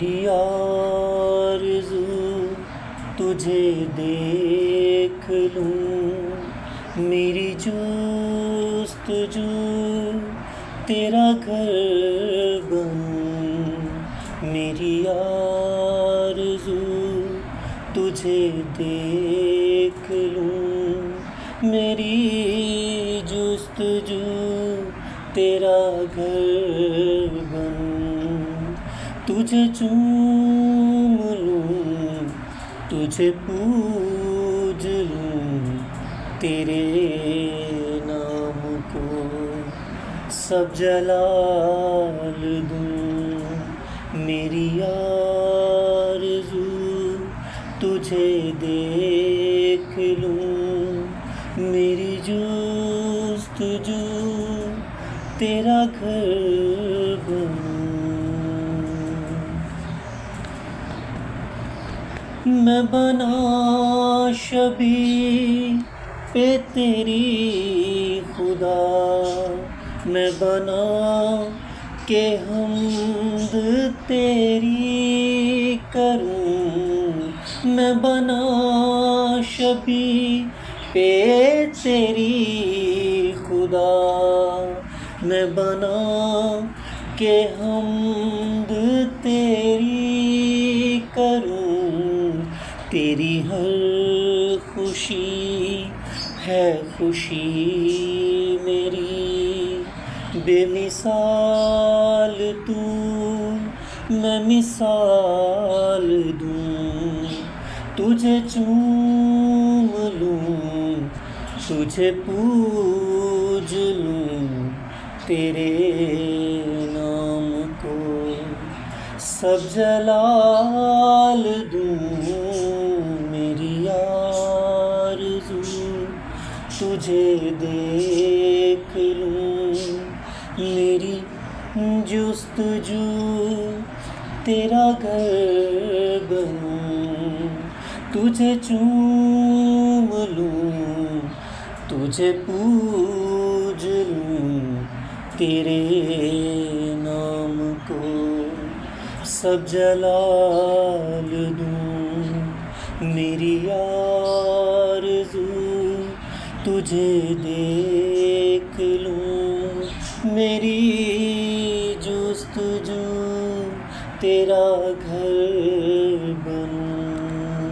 میری آرزو تجھے دیکھ لوں، میری جستجو تیرا گھر بنوں، میری آرزو تجھے دیکھ لوں، میری جستجو تیرا گھر بنوں، تجھے چوم لوں، تجھے پوج لوں، تیرے نام کو سب جلال دوں، میری آرزو تجھے دیکھ لوں، میری جستجو تیرا گھر بنوں، میں بنا شبیہ پہ تیری خدا، میں بنا کہ حمد تیری کروں، میں بنا شبیہ پہ تیری خدا، میں بنا کہ حمد تیری کروں، تیری ہر خوشی ہے خوشی میری، بے مثال تو میں مثال دوں، تجھے چوم لوں، تجھے پوج لوں، تیرے نام کو سب جلال دوں، میری آرزو تجھے دیکھ لوں، میری جستجو تیرا گھر بنوں، تجھے چوم لوں، تجھے پوج لوں، تیرے نام کو سب جلال دوں، میری آرزو تجھے دیکھ لوں، میری جستجو تیرا